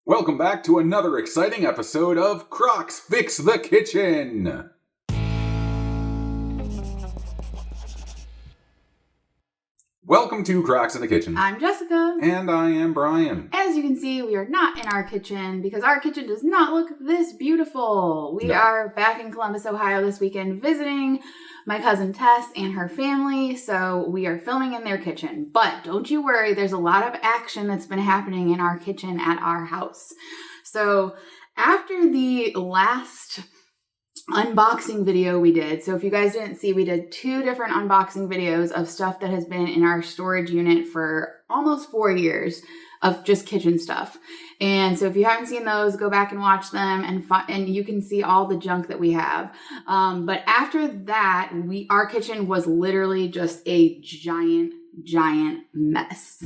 Welcome back to another exciting episode of Krocks Fix The Kitchen! Welcome to Krocks in the Kitchen. I'm Jessica. And I am Brian. As you can see, we are not in our kitchen because our kitchen does not look this beautiful. We are back in Columbus, Ohio this weekend visiting my cousin Tess and her family, so we are filming in their kitchen. But don't you worry, there's a lot of action that's been happening in our kitchen at our house. So after the last unboxing video we did, so if you guys didn't see, we did 2 different unboxing videos of stuff that has been in our storage unit for almost 4 years of just kitchen stuff. And so if you haven't seen those, go back and watch them, and you can see all the junk that we have. But after that, our kitchen was literally just a giant mess.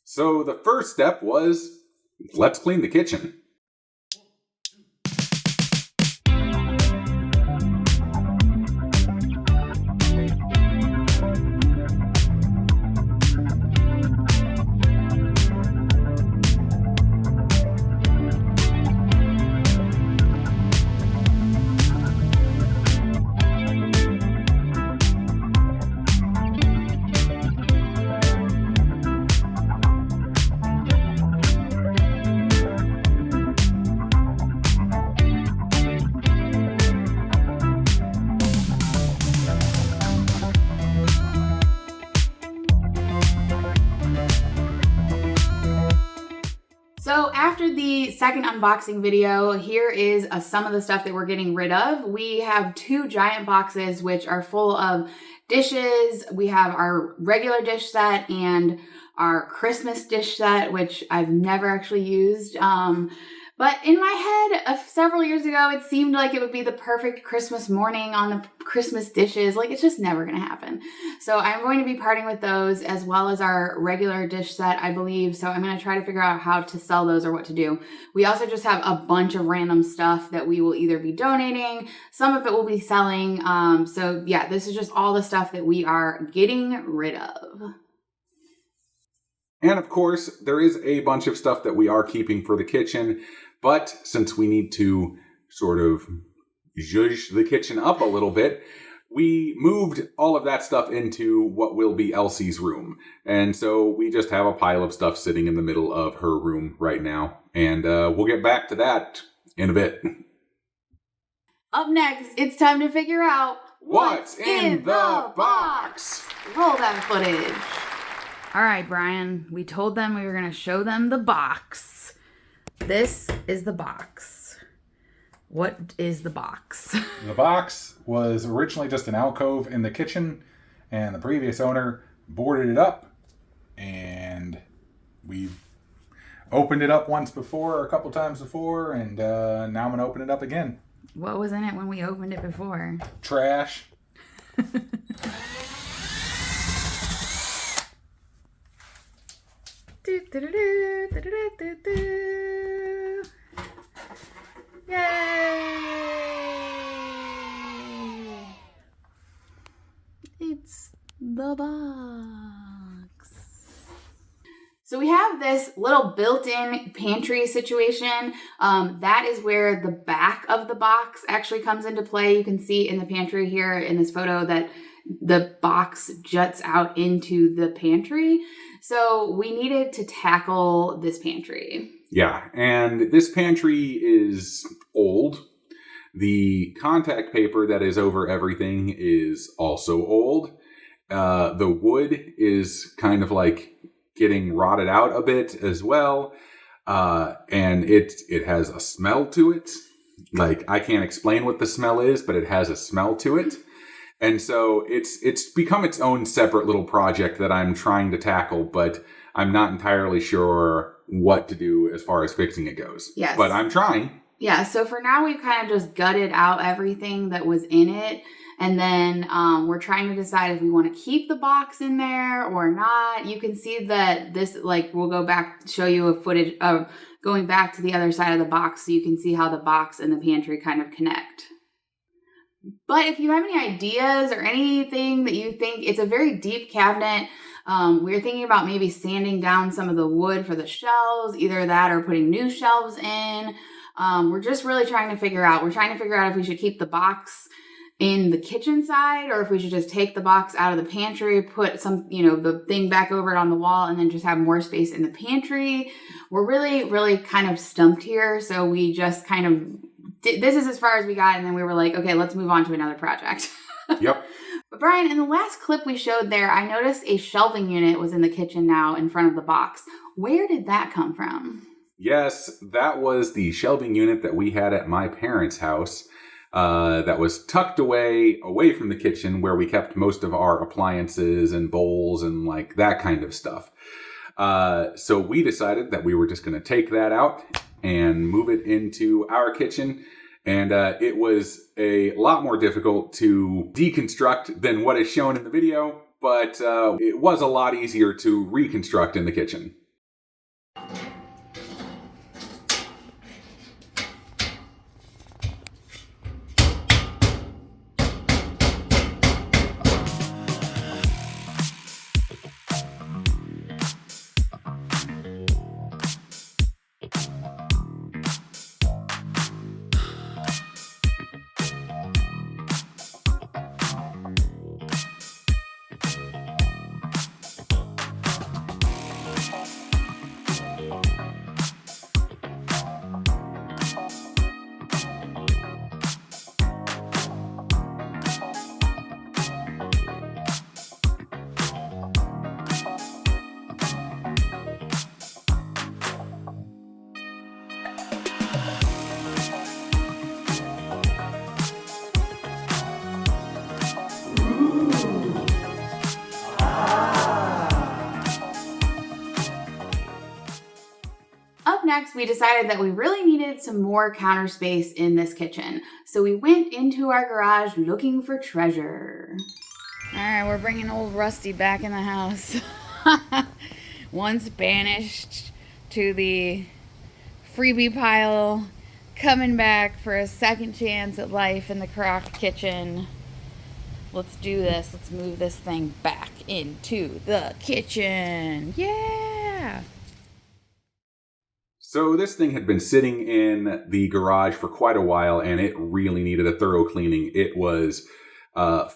So the first step was, let's clean the kitchen. So after the second unboxing video, here is some of the stuff that we're getting rid of. We have 2 giant boxes which are full of dishes. We have our regular dish set and our Christmas dish set, which I've never actually used. But in my head, several years ago, it seemed like it would be the perfect Christmas morning on the Christmas dishes. Like, it's just never going to happen. So I'm going to be parting with those as well as our regular dish set, I believe. So I'm going to try to figure out how to sell those or what to do. We also just have a bunch of random stuff that we will either be donating. Some of it will be selling. So yeah, this is just all the stuff that we are getting rid of. And of course, there is a bunch of stuff that we are keeping for the kitchen. But since we need to sort of zhuzh the kitchen up a little bit, we moved all of that stuff into what will be Elsie's room. And so we just have a pile of stuff sitting in the middle of her room right now. And we'll get back to that in a bit. Up next, it's time to figure out what's in the box. Roll that footage. All right, Brian, we told them we were going to show them the box. This is the box. What is the box? The box was originally just an alcove in the kitchen, and the previous owner boarded it up, and we opened it up a couple times before, and now I'm going to open it up again. What was in it when we opened it before? Trash. Yay! It's the box. So we have this little built-in pantry situation. That is where the back of the box actually comes into play. You can see in the pantry here in this photo that the box juts out into the pantry. So we needed to tackle this pantry. Yeah, and this pantry is old. The contact paper that is over everything is also old. The wood is kind of like getting rotted out a bit as well. And it has a smell to it. Like, I can't explain what the smell is, but it has a smell to it. And so it's become its own separate little project that I'm trying to tackle, but I'm not entirely sure what to do as far as fixing it goes. Yes. But I'm trying. Yeah, so for now we've kind of just gutted out everything that was in it. And then we're trying to decide if we want to keep the box in there or not. You can see that this, like, we'll go back, show you a footage of going back to the other side of the box so you can see how the box and the pantry kind of connect. But if you have any ideas or anything that you think, it's a very deep cabinet. We were thinking about maybe sanding down some of the wood for the shelves, either that or putting new shelves in. We're just really trying to figure out. We're trying to figure out if we should keep the box in the kitchen side or if we should just take the box out of the pantry, put some, the thing back over it on the wall, and then just have more space in the pantry. We're really, really kind of stumped here. So we just kind of this is as far as we got. And then we were like, okay, let's move on to another project. Yep. But Brian, in the last clip we showed there, I noticed a shelving unit was in the kitchen now in front of the box. Where did that come from? Yes, that was the shelving unit that we had at my parents' house. That was tucked away from the kitchen where we kept most of our appliances and bowls and like that kind of stuff. So we decided that we were just going to take that out and move it into our kitchen. And it was a lot more difficult to deconstruct than what is shown in the video, but it was a lot easier to reconstruct in the kitchen. Next, we decided that we really needed some more counter space in this kitchen. So we went into our garage looking for treasure. All right, we're bringing old Rusty back in the house. Once banished to the freebie pile, coming back for a second chance at life in the Krocks kitchen. Let's do this. Let's move this thing back into the kitchen. Yeah! So this thing had been sitting in the garage for quite a while, and it really needed a thorough cleaning. It was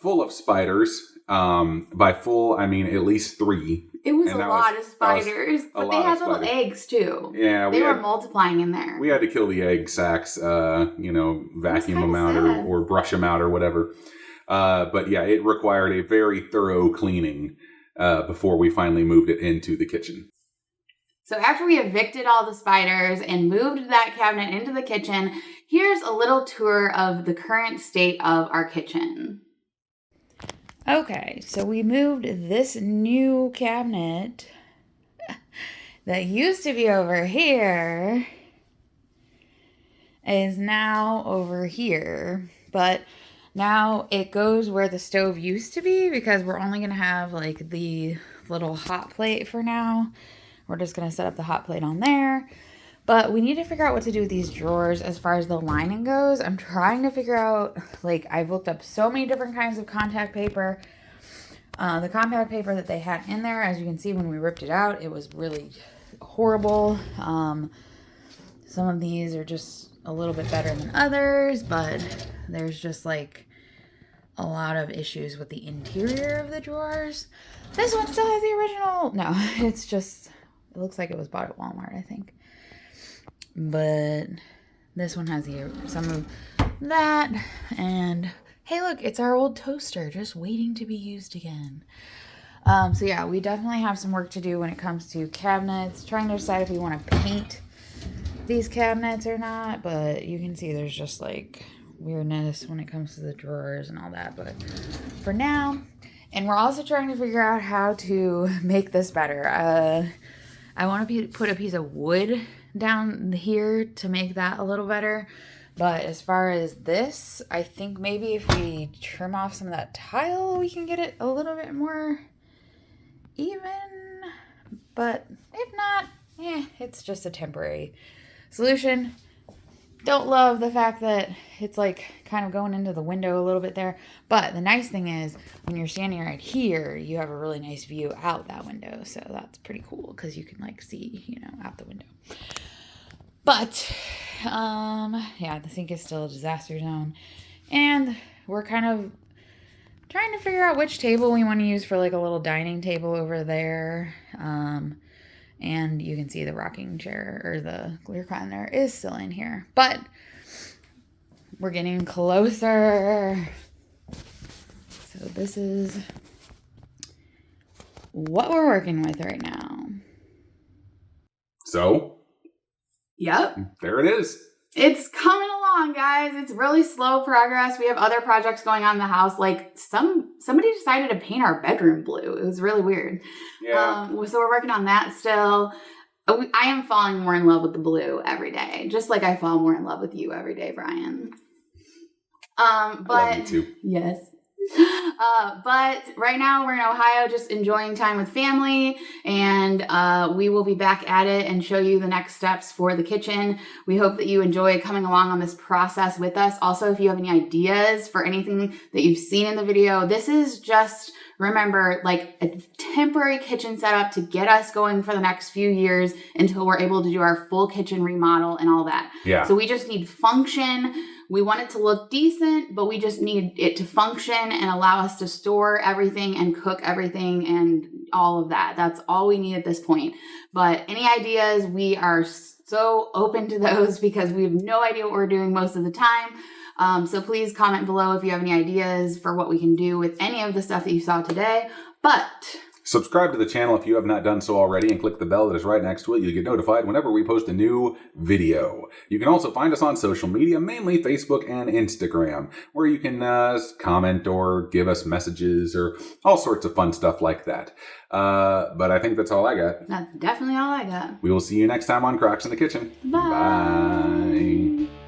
full of spiders. By full, I mean at least 3. It was a lot of spiders, but they had little eggs too. Yeah, they were multiplying in there. We had to kill the egg sacs, vacuum them out or brush them out or whatever. But yeah, it required a very thorough cleaning before we finally moved it into the kitchen. So after we evicted all the spiders and moved that cabinet into the kitchen, here's a little tour of the current state of our kitchen. Okay, so we moved this new cabinet that used to be over here is now over here, but now it goes where the stove used to be because we're only going to have like the little hot plate for now. We're just going to set up the hot plate on there. But we need to figure out what to do with these drawers as far as the lining goes. I'm trying to figure out, I've looked up so many different kinds of contact paper. The contact paper that they had in there, as you can see when we ripped it out, it was really horrible. Some of these are just a little bit better than others, but there's just a lot of issues with the interior of the drawers. This one still has the original. No, it's just... It looks like it was bought at Walmart, I think. But this one has some of that. And hey, look, it's our old toaster just waiting to be used again. So yeah, we definitely have some work to do when it comes to cabinets. Trying to decide if we want to paint these cabinets or not. But you can see there's just weirdness when it comes to the drawers and all that. But for now, and we're also trying to figure out how to make this better. I want to put a piece of wood down here to make that a little better. But as far as this, I think maybe if we trim off some of that tile, we can get it a little bit more even. But if not, it's just a temporary solution. Don't love the fact that it's like kind of going into the window a little bit there. But the nice thing is when you're standing right here, you have a really nice view out that window. So that's pretty cool because you can like see, you know, out the window. But, yeah, the sink is still a disaster zone. And we're kind of trying to figure out which table we want to use for like a little dining table over there. And you can see the rocking chair or the recliner is still in here. But we're getting closer. So this is what we're working with right now. So, yep, there it is. It's coming along, guys. It's really slow progress. We have other projects going on in the house. Like somebody decided to paint our bedroom blue. It was really weird. Yeah. So we're working on that still. I am falling more in love with the blue every day, just like I fall more in love with you every day, Brian. I love you too. Yes. But right now we're in Ohio just enjoying time with family, and we will be back at it and show you the next steps for the kitchen. We hope that you enjoy coming along on this process with us. Also, if you have any ideas for anything that you've seen in the video, this is just, remember, like a temporary kitchen setup to get us going for the next few years until we're able to do our full kitchen remodel and all that. Yeah. So we just need function. We want it to look decent, but we just need it to function and allow us to store everything and cook everything and all of that. That's all we need at this point. But any ideas, we are so open to those because we have no idea what we're doing most of the time. So please comment below if you have any ideas for what we can do with any of the stuff that you saw today. But subscribe to the channel if you have not done so already and click the bell that is right next to it. You'll get notified whenever we post a new video. You can also find us on social media, mainly Facebook and Instagram, where you can comment or give us messages or all sorts of fun stuff like that. But I think that's all I got. that's definitely all I got. We will see you next time on Krocks in the Kitchen. Bye. Bye.